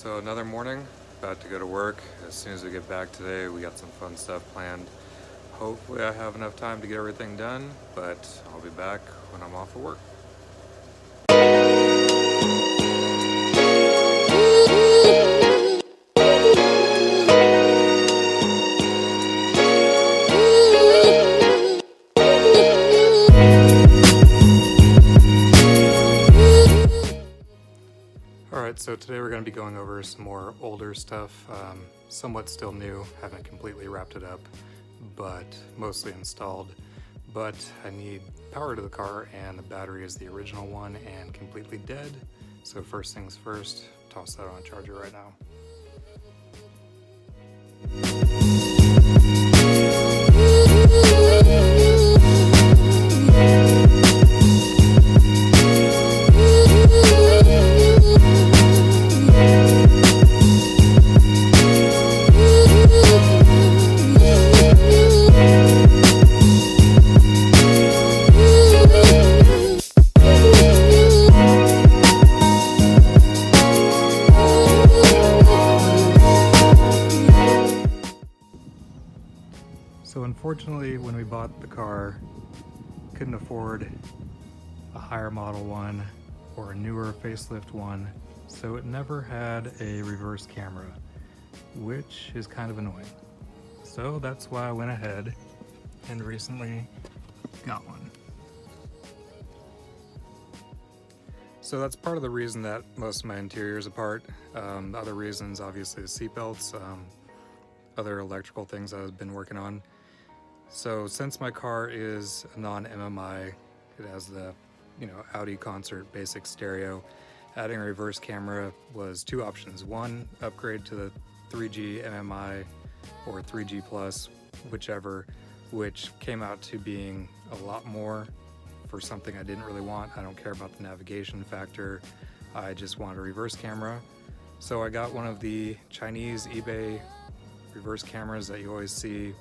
So another morning, about to go to work. As soon as we get back today, we got some fun stuff planned. Hopefully I have enough time to get everything done, but I'll be back when I'm off of work. Alright, so today we're going to be going over some more older stuff, somewhat still new, haven't completely wrapped it up, but mostly installed. But I need power to the car, and the battery is the original one and completely dead. So first things first, toss that on a charger right now. So unfortunately, when we bought the car, couldn't afford a higher model one or a newer facelift one, so it never had a reverse camera, which is kind of annoying. So that's why I went ahead and recently got one. So that's part of the reason that most of my interior is apart. The other reasons, obviously, the seatbelts, other electrical things I've been working on. So since my car is a non-mmi, it has the, Audi concert basic stereo, adding a reverse camera was two options. One, upgrade to the 3G MMI or 3G Plus, whichever, which came out to being a lot more for something I didn't really want. I don't care about the navigation factor. I just wanted a reverse camera. So I got one of the Chinese eBay reverse cameras that you always see.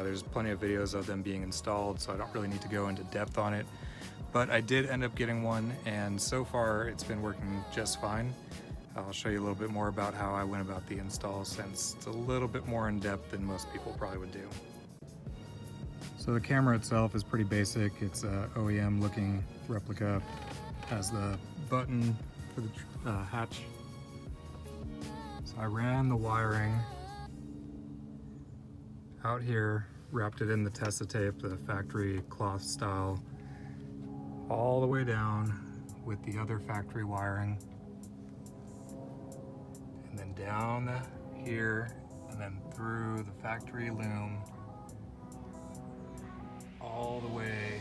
There's plenty of videos of them being installed, so I don't really need to go into depth on it. But I did end up getting one, and so far it's been working just fine. I'll show you a little bit more about how I went about the install, since it's a little bit more in depth than most people probably would do. So the camera itself is pretty basic. It's a OEM looking replica. Has the button for the hatch. So I ran the wiring out here, wrapped it in the Tessa tape, the factory cloth style, all the way down with the other factory wiring, and then down here, and then through the factory loom, all the way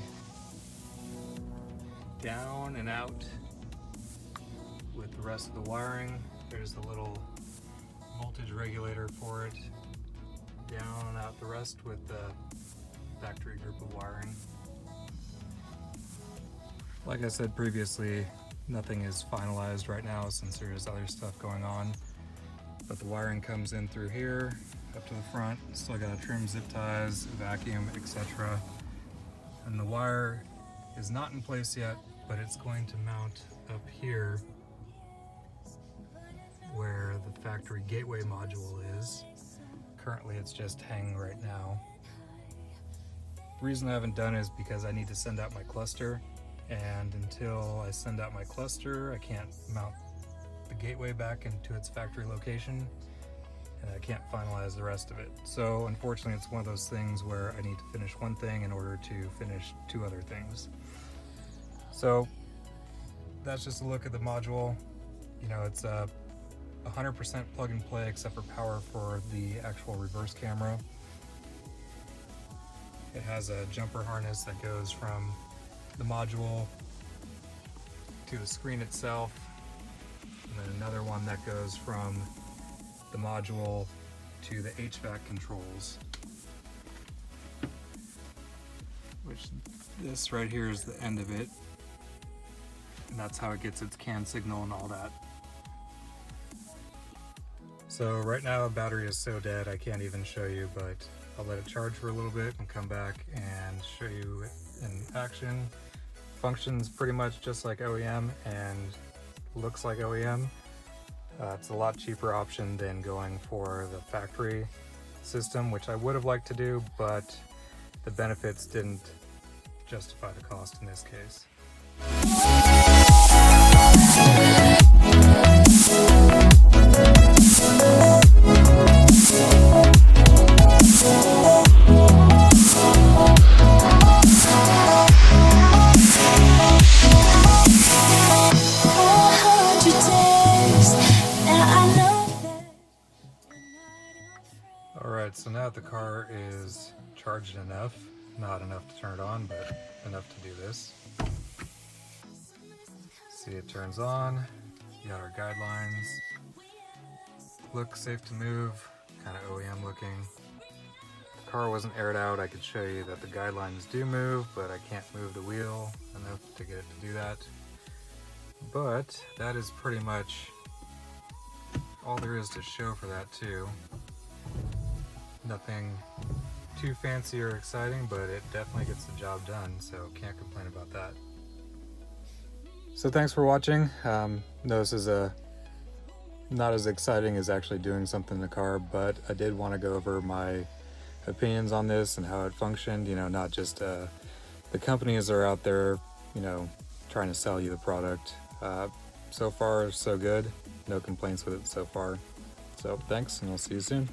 down and out with the rest of the wiring. There's the little voltage regulator for it. Down and out the rest with the factory group of wiring. Like I said previously, nothing is finalized right now since there is other stuff going on. But the wiring comes in through here, up to the front. Still got to trim zip ties, vacuum, etc. And the wire is not in place yet, but it's going to mount up here where the factory gateway module is. Currently it's just hanging right now. The reason I haven't done it is because I need to send out my cluster, and until I send out my cluster I can't mount the gateway back into its factory location, and I can't finalize the rest of it. So unfortunately it's one of those things where I need to finish one thing in order to finish two other things. So that's just a look at the module. It's a 100% plug and play except for power for the actual reverse camera. It has a jumper harness that goes from the module to the screen itself, and then another one that goes from the module to the HVAC controls, which this right here is the end of it, and that's how it gets its CAN signal and all that. So right now the battery is so dead I can't even show you, but I'll let it charge for a little bit and come back and show you it in action. Functions pretty much just like OEM and looks like OEM. It's a lot cheaper option than going for the factory system, which I would have liked to do, but the benefits didn't justify the cost in this case. Alright, so now the car is charged enough, not enough to turn it on, but enough to do this. See, it turns on, you got our guidelines, look safe to move, kind of OEM looking. If the car wasn't aired out, I could show you that the guidelines do move, but I can't move the wheel enough to get it to do that. But that is pretty much all there is to show for that too. Nothing too fancy or exciting, but it definitely gets the job done, so can't complain about that. So thanks for watching. No, this is not as exciting as actually doing something in the car, but I did want to go over my opinions on this and how it functioned. You know, not just the companies that are out there, you know, trying to sell you the product. So far, so good. No complaints with it so far. So thanks, and I'll see you soon.